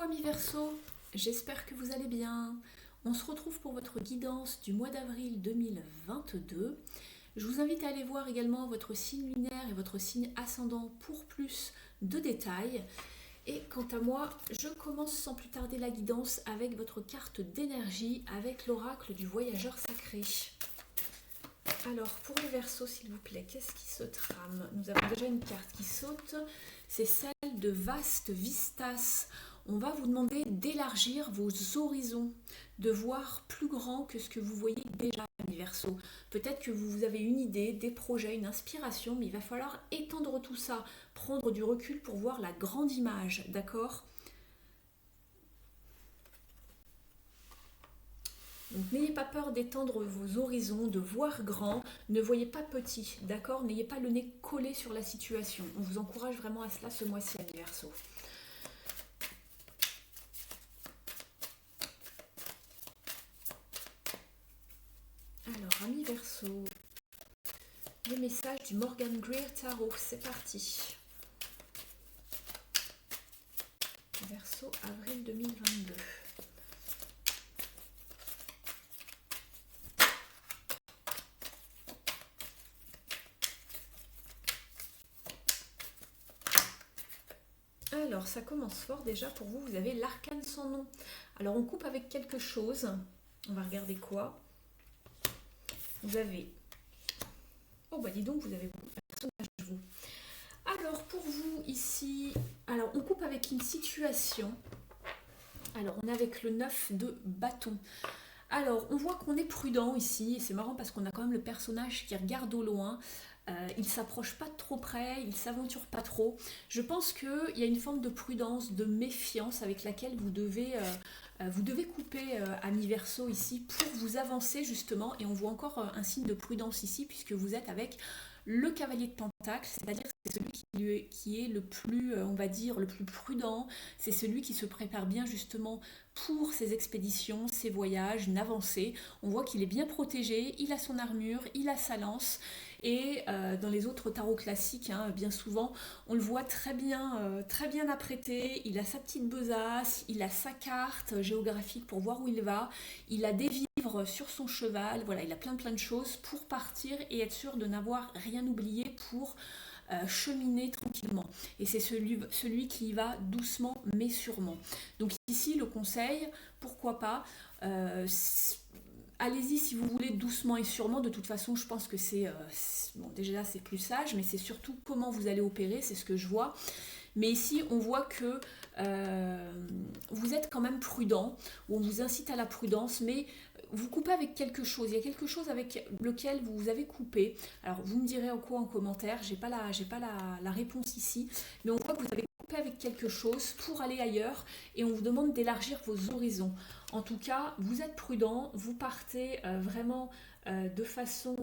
amis Verseau, j'espère que vous allez bien. On se retrouve pour votre guidance du mois d'avril 2022. Je vous invite à aller voir également votre signe lunaire et votre signe ascendant pour plus de détails. Et quant à moi, je commence sans plus tarder la guidance avec votre carte d'énergie avec l'oracle du voyageur sacré. Alors, pour les Verseaux, s'il vous plaît, qu'est-ce qui se trame? Nous avons déjà une carte qui saute, c'est celle de Vaste Vistas. On va vous demander d'élargir vos horizons, de voir plus grand que ce que vous voyez déjà, les Verseaux. Peut-être que vous avez une idée, des projets, une inspiration, mais il va falloir étendre tout ça, prendre du recul pour voir la grande image, d'accord? Donc n'ayez pas peur d'étendre vos horizons, de voir grand, ne voyez pas petit, d'accord? N'ayez pas le nez collé sur la situation. On vous encourage vraiment à cela ce mois-ci, amis Verseaux. Alors, amis Verseau, le message du Morgan Greer Tarot, c'est parti. Verseau, avril 2022. Alors, ça commence fort déjà pour vous. Vous avez l'arcane sans nom. Alors, on coupe avec quelque chose. On va regarder quoi. Vous avez... Oh, bah dis donc, vous avez beaucoup de personnages, vous. Alors, pour vous, ici... Alors, on coupe avec une situation. Alors, on est avec le 9 de bâton. Alors, on voit qu'on est prudent ici. Et c'est marrant parce qu'on a quand même le personnage qui regarde au loin. Il s'approche pas de trop près, il s'aventure pas trop. Je pense qu'il y a une forme de prudence, de méfiance avec laquelle vous devez couper à mi-verso ici pour vous avancer justement. Et on voit encore un signe de prudence ici puisque vous êtes avec le cavalier de Pentacle, c'est-à-dire que c'est celui qui est le plus, on va dire, le plus prudent. C'est celui qui se prépare bien justement pour ses expéditions, ses voyages, une avancée. On voit qu'il est bien protégé, il a son armure, il a sa lance. Et dans les autres tarots classiques, hein, bien souvent, on le voit très bien apprêté. Il a sa petite besace, il a sa carte géographique pour voir où il va. Il a des vivres sur son cheval. Voilà, il a plein de choses pour partir et être sûr de n'avoir rien oublié pour cheminer tranquillement. Et c'est celui qui y va doucement mais sûrement. Donc ici, le conseil, pourquoi pas, allez-y si vous voulez doucement et sûrement. De toute façon, je pense que bon, déjà c'est plus sage, mais c'est surtout comment vous allez opérer, c'est ce que je vois. Mais ici, on voit que vous êtes quand même prudent, ou on vous incite à la prudence, mais vous coupez avec quelque chose. Il y a quelque chose avec lequel vous avez coupé. Alors, vous me direz en quoi en commentaire. J'ai pas la réponse ici, mais on voit que vous avez coupé avec quelque chose pour aller ailleurs, et on vous demande d'élargir vos horizons. En tout cas, vous êtes prudent, vous partez vraiment de façon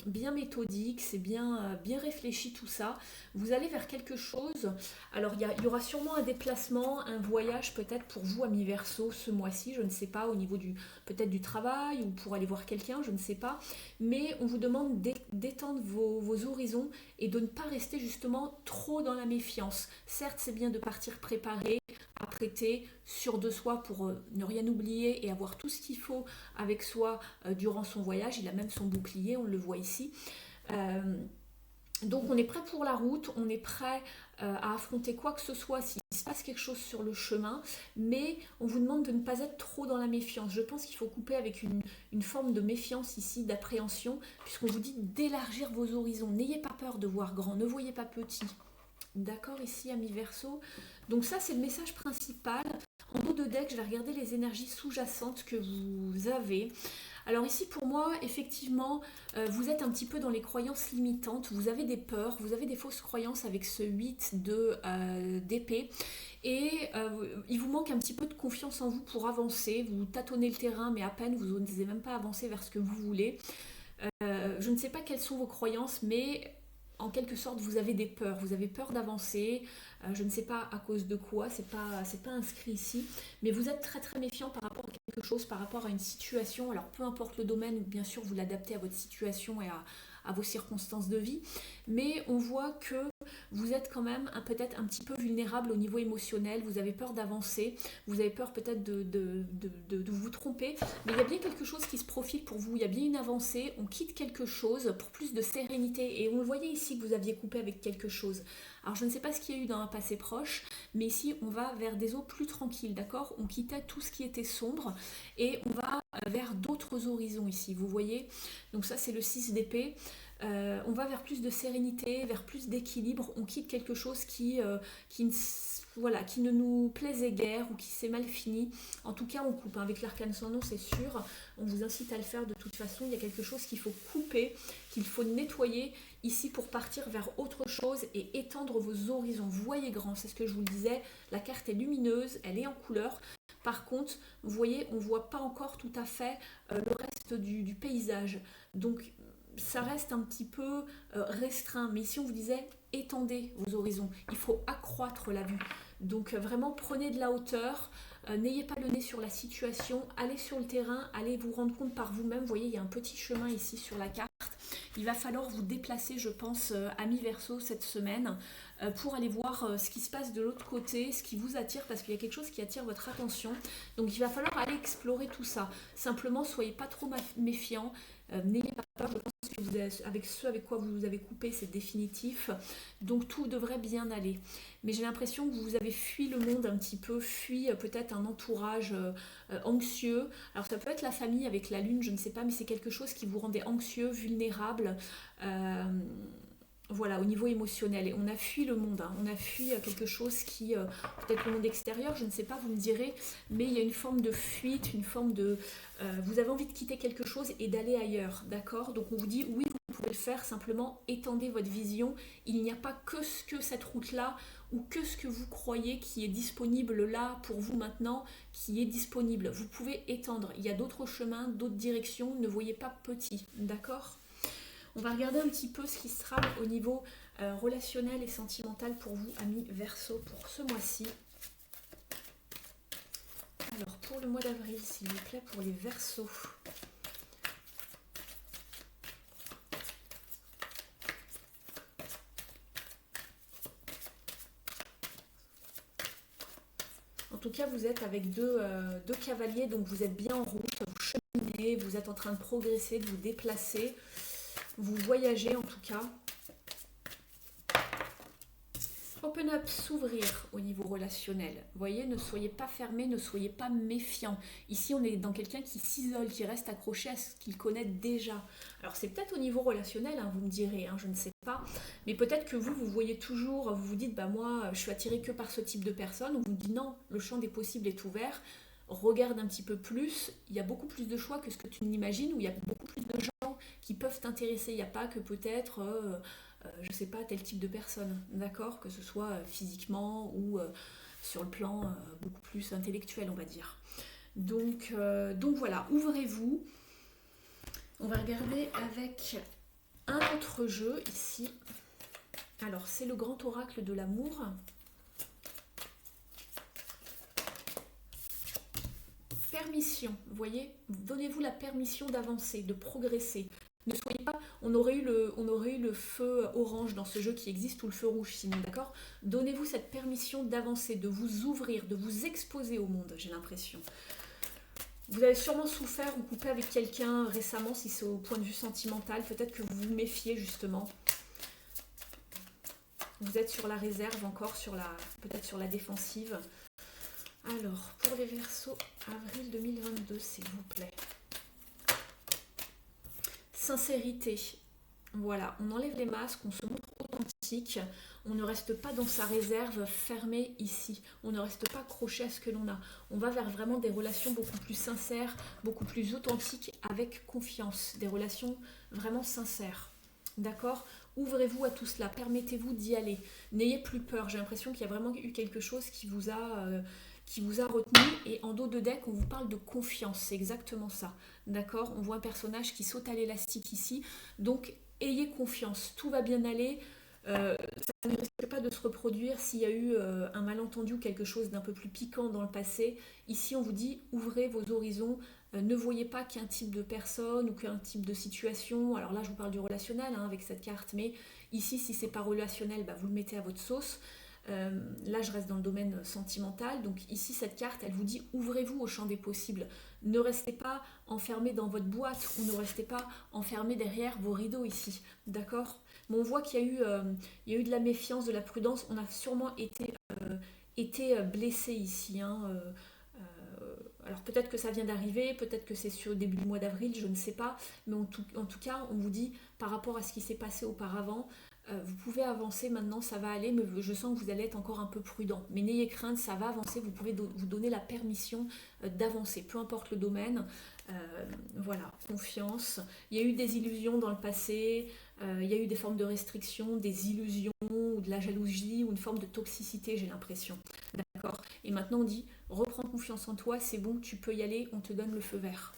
bien méthodique, c'est bien réfléchi tout ça. Vous allez vers quelque chose. Alors, il y aura sûrement un déplacement, un voyage peut-être pour vous, amis Verseau, ce mois-ci, je ne sais pas, au niveau peut-être du travail ou pour aller voir quelqu'un, je ne sais pas. Mais on vous demande d'étendre vos horizons et de ne pas rester justement trop dans la méfiance. Certes, c'est bien de partir préparé, apprêté, sûr de soi pour ne rien oublier et avoir tout ce qu'il faut avec soi durant son voyage. Il a même son bouclier, on le voit ici. Euh, donc on est prêt pour la route, on est prêt à affronter quoi que ce soit s'il se passe quelque chose sur le chemin, mais on vous demande de ne pas être trop dans la méfiance. Je pense qu'il faut couper avec une forme de méfiance ici, d'appréhension, puisqu'on vous dit d'élargir vos horizons. N'ayez pas peur de voir grand, ne voyez pas petit. D'accord, ici, amis Verseau. Donc ça, c'est le message principal. En haut de deck, je vais regarder les énergies sous-jacentes que vous avez. Alors ici, pour moi, effectivement, vous êtes un petit peu dans les croyances limitantes. Vous avez des peurs, vous avez des fausses croyances avec ce 8 d'épée. Et il vous manque un petit peu de confiance en vous pour avancer. Vous tâtonnez le terrain, mais à peine, vous n'osez même pas avancer vers ce que vous voulez. Je ne sais pas quelles sont vos croyances, mais en quelque sorte, vous avez des peurs. Vous avez peur d'avancer. Je ne sais pas à cause de quoi, c'est pas inscrit ici. Mais vous êtes très méfiant par rapport à quelque chose, par rapport à une situation. Alors, peu importe le domaine, bien sûr, vous l'adaptez à votre situation et à vos circonstances de vie, mais on voit que vous êtes quand même peut-être un petit peu vulnérable au niveau émotionnel, vous avez peur d'avancer, vous avez peur peut-être de vous tromper, mais il y a bien quelque chose qui se profile pour vous, il y a bien une avancée, on quitte quelque chose pour plus de sérénité, et on le voyait ici que vous aviez coupé avec quelque chose. Alors je ne sais pas ce qu'il y a eu dans un passé proche, mais ici on va vers des eaux plus tranquilles, d'accord? On quittait tout ce qui était sombre, et on va vers d'autres horizons ici, vous voyez? Donc ça c'est le 6 d'épée. On va vers plus de sérénité, vers plus d'équilibre, on quitte quelque chose qui ne nous plaisait guère ou qui s'est mal fini. En tout cas, on coupe. Avec l'arcane sans nom, c'est sûr. On vous incite à le faire de toute façon. Il y a quelque chose qu'il faut couper, qu'il faut nettoyer ici pour partir vers autre chose et étendre vos horizons. Voyez grand, c'est ce que je vous le disais. La carte est lumineuse, elle est en couleur. Par contre, vous voyez, on ne voit pas encore tout à fait le reste du paysage. Donc, ça reste un petit peu restreint. Mais si on vous disait, étendez vos horizons, il faut accroître la vue. Donc vraiment, prenez de la hauteur, n'ayez pas le nez sur la situation, allez sur le terrain, allez vous rendre compte par vous-même. Vous voyez, il y a un petit chemin ici sur la carte. Il va falloir vous déplacer, je pense, à mi-verso cette semaine pour aller voir ce qui se passe de l'autre côté, ce qui vous attire, parce qu'il y a quelque chose qui attire votre attention. Donc il va falloir aller explorer tout ça. Simplement, soyez pas trop méfiants, n'ayez pas peur. Je pense que avec ceux avec quoi vous avez coupé, c'est définitif. Donc tout devrait bien aller. Mais j'ai l'impression que vous avez fui le monde un petit peu, fui peut-être un entourage anxieux. Alors ça peut être la famille avec la lune, je ne sais pas, mais c'est quelque chose qui vous rendait anxieux, vulnérable. Voilà, au niveau émotionnel. Et on a fui le monde, hein. On a fui quelque chose qui, peut-être le monde extérieur, je ne sais pas, vous me direz, mais il y a une forme de fuite, une forme de... vous avez envie de quitter quelque chose et d'aller ailleurs, d'accord? Donc on vous dit, oui, vous pouvez le faire, simplement étendez votre vision. Il n'y a pas que cette route-là, ou que ce que vous croyez qui est disponible là pour vous maintenant, qui est disponible. Vous pouvez étendre. Il y a d'autres chemins, d'autres directions, ne voyez pas petit, d'accord? On va regarder un petit peu ce qui sera au niveau relationnel et sentimental pour vous, amis Verseau, pour ce mois-ci. Alors, pour le mois d'avril, s'il vous plaît, pour les Verseaux. En tout cas, vous êtes avec deux cavaliers, donc vous êtes bien en route, vous cheminez, vous êtes en train de progresser, de vous déplacer. Vous voyagez en tout cas. Open up, s'ouvrir au niveau relationnel. Vous voyez, ne soyez pas fermés, ne soyez pas méfiants. Ici, on est dans quelqu'un qui s'isole, qui reste accroché à ce qu'il connaît déjà. Alors, c'est peut-être au niveau relationnel, hein, vous me direz, hein, je ne sais pas. Mais peut-être que vous voyez toujours, vous vous dites, bah moi, je suis attiré que par ce type de personne. On vous dit non, le champ des possibles est ouvert. Regarde un petit peu plus, il y a beaucoup plus de choix que ce que tu n'imagines, où il y a beaucoup plus de gens qui peuvent t'intéresser. Il n'y a pas que peut-être, je ne sais pas, tel type de personne, d'accord? Que ce soit physiquement ou sur le plan beaucoup plus intellectuel, on va dire. Donc voilà, ouvrez-vous. On va regarder avec un autre jeu ici. Alors, c'est le grand oracle de l'amour. Permission, vous voyez, donnez-vous la permission d'avancer, de progresser. Ne soyez pas, on aurait eu le feu orange dans ce jeu qui existe ou le feu rouge sinon, d'accord? Donnez-vous cette permission d'avancer, de vous ouvrir, de vous exposer au monde, j'ai l'impression. Vous avez sûrement souffert ou coupé avec quelqu'un récemment, si c'est au point de vue sentimental, peut-être que vous vous méfiez justement. Vous êtes sur la réserve encore, peut-être sur la défensive. Alors, pour les Verseaux, avril 2022, s'il vous plaît. Sincérité. Voilà, on enlève les masques, on se montre authentique. On ne reste pas dans sa réserve fermée ici. On ne reste pas accroché à ce que l'on a. On va vers vraiment des relations beaucoup plus sincères, beaucoup plus authentiques, avec confiance. Des relations vraiment sincères. D'accord? Ouvrez-vous à tout cela, permettez-vous d'y aller. N'ayez plus peur. J'ai l'impression qu'il y a vraiment eu quelque chose qui vous a retenu, et en dos de deck on vous parle de confiance, c'est exactement ça, d'accord? On voit un personnage qui saute à l'élastique ici, donc ayez confiance, tout va bien aller, ça ne risque pas de se reproduire s'il y a eu un malentendu ou quelque chose d'un peu plus piquant dans le passé. Ici on vous dit ouvrez vos horizons, Ne voyez pas qu'un type de personne ou qu'un type de situation. Alors là, je vous parle du relationnel avec cette carte, mais ici, si c'est pas relationnel, vous le mettez à votre sauce. Là, je reste dans le domaine sentimental. Donc ici, cette carte, elle vous dit ouvrez-vous au champ des possibles. Ne restez pas enfermé dans votre boîte ou ne restez pas enfermé derrière vos rideaux ici. D'accord? Mais on voit qu'il y a eu de la méfiance, de la prudence. On a sûrement été blessé ici. Alors peut-être que ça vient d'arriver, peut-être que c'est sur le début du mois d'avril, je ne sais pas. Mais en tout cas, on vous dit par rapport à ce qui s'est passé auparavant, vous pouvez avancer maintenant, ça va aller, mais je sens que vous allez être encore un peu prudent. Mais n'ayez crainte, ça va avancer, vous pouvez vous donner la permission d'avancer, peu importe le domaine. Voilà, confiance. Il y a eu des illusions dans le passé, il y a eu des formes de restrictions, des illusions, ou de la jalousie, ou une forme de toxicité, j'ai l'impression. D'accord? Et maintenant on dit, reprends confiance en toi, c'est bon, tu peux y aller, on te donne le feu vert.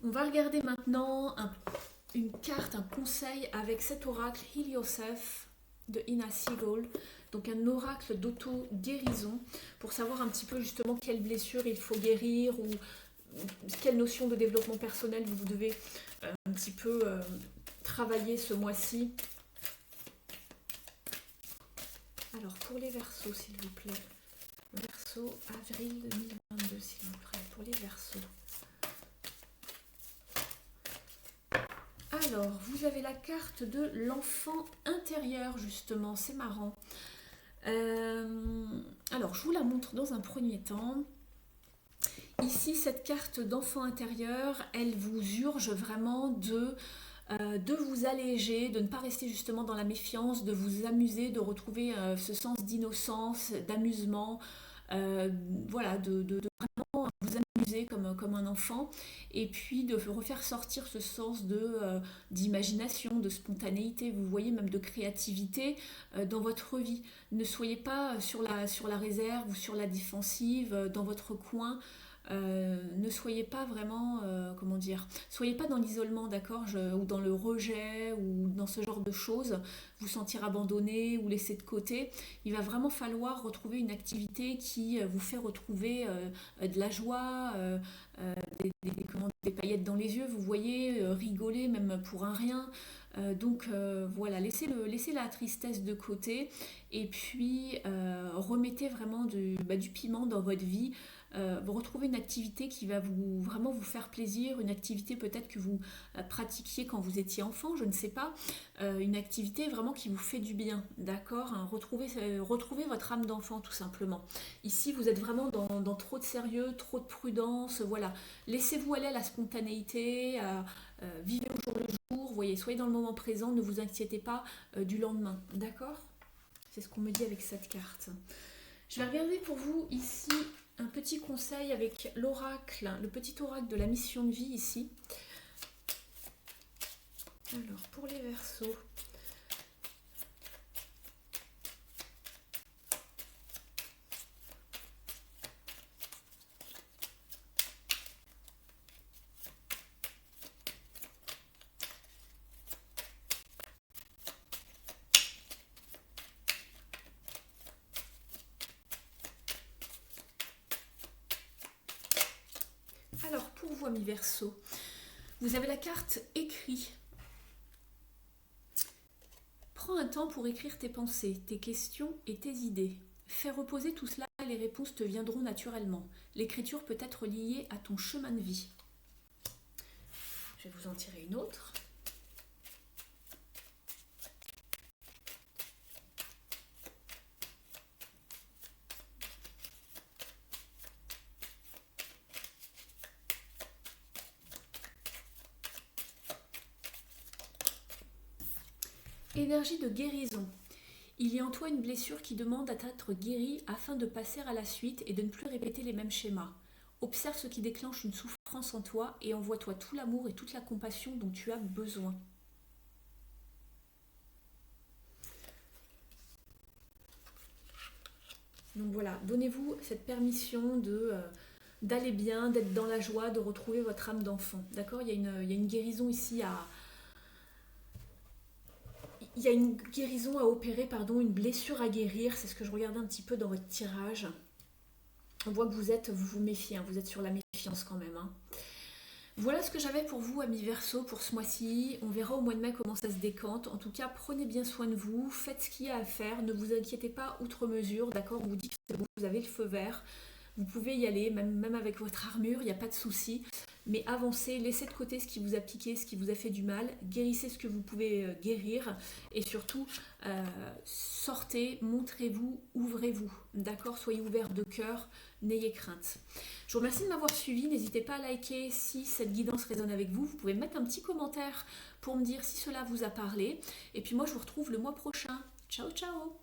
On va regarder maintenant une carte, un conseil avec cet oracle Heal Yourself de Ina Siegel, donc un oracle d'auto-guérison pour savoir un petit peu justement quelle blessure il faut guérir ou quelle notion de développement personnel vous devez un petit peu travailler ce mois-ci. Alors pour les Verseaux, s'il vous plaît. Verseau, avril 2022, s'il vous plaît, pour les Verseaux. Alors, vous avez la carte de l'enfant intérieur, justement, c'est marrant. Alors, je vous la montre dans un premier temps. Ici, cette carte d'enfant intérieur, elle vous urge vraiment de vous alléger, de ne pas rester justement dans la méfiance, de vous amuser, de retrouver ce sens d'innocence, d'amusement, voilà, de vraiment vous amuser comme un enfant, et puis de refaire sortir ce sens d'imagination, de spontanéité, vous voyez, même de créativité dans votre vie. Ne soyez pas sur la réserve ou sur la défensive, dans votre coin. Ne soyez pas vraiment, comment dire, soyez pas dans l'isolement, d'accord, ou dans le rejet, ou dans ce genre de choses, vous sentir abandonné ou laissé de côté. Il va vraiment falloir retrouver une activité qui vous fait retrouver de la joie, des paillettes dans les yeux, vous voyez, rigoler même pour un rien. Donc voilà, laissez la tristesse de côté et puis remettez vraiment du piment dans votre vie. Vous retrouvez une activité qui va vraiment vous faire plaisir, une activité peut-être que vous pratiquiez quand vous étiez enfant, je ne sais pas, une activité vraiment qui vous fait du bien, d'accord, hein, retrouvez votre âme d'enfant tout simplement. Ici, vous êtes vraiment dans trop de sérieux, trop de prudence, voilà. Laissez-vous aller à la spontanéité, vivez au jour le jour, voyez, soyez dans le moment présent, ne vous inquiétez pas du lendemain, d'accord? C'est ce qu'on me dit avec cette carte. Je vais regarder pour vous ici un petit conseil avec l'oracle, le petit oracle de la mission de vie ici. Alors, pour les Verseaux. Alors, pour vous, amis Verseaux, vous avez la carte écrit. Prends un temps pour écrire tes pensées, tes questions et tes idées. Fais reposer tout cela et les réponses te viendront naturellement. L'écriture peut être liée à ton chemin de vie. Je vais vous en tirer une autre. Énergie de guérison. Il y a en toi une blessure qui demande à être guérie afin de passer à la suite et de ne plus répéter les mêmes schémas. Observe ce qui déclenche une souffrance en toi et envoie-toi tout l'amour et toute la compassion dont tu as besoin. Donc voilà, donnez-vous cette permission d'aller bien, d'être dans la joie, de retrouver votre âme d'enfant. D'accord, il y a une guérison ici Il y a une guérison à opérer, pardon, une blessure à guérir, c'est ce que je regardais un petit peu dans votre tirage. On voit que vous vous méfiez, hein, vous êtes sur la méfiance quand même, hein. Voilà ce que j'avais pour vous, amis Verseau, pour ce mois-ci. On verra au mois de mai comment ça se décante. En tout cas, prenez bien soin de vous, faites ce qu'il y a à faire, ne vous inquiétez pas outre mesure, d'accord? On vous dit que c'est bon, vous avez le feu vert, vous pouvez y aller, même avec votre armure, il n'y a pas de souci. Mais avancez, laissez de côté ce qui vous a piqué, ce qui vous a fait du mal, guérissez ce que vous pouvez guérir, et surtout, sortez, montrez-vous, ouvrez-vous, d'accord? Soyez ouverts de cœur, n'ayez crainte. Je vous remercie de m'avoir suivi. N'hésitez pas à liker si cette guidance résonne avec vous. Vous pouvez mettre un petit commentaire pour me dire si cela vous a parlé. Et puis moi, je vous retrouve le mois prochain. Ciao, ciao!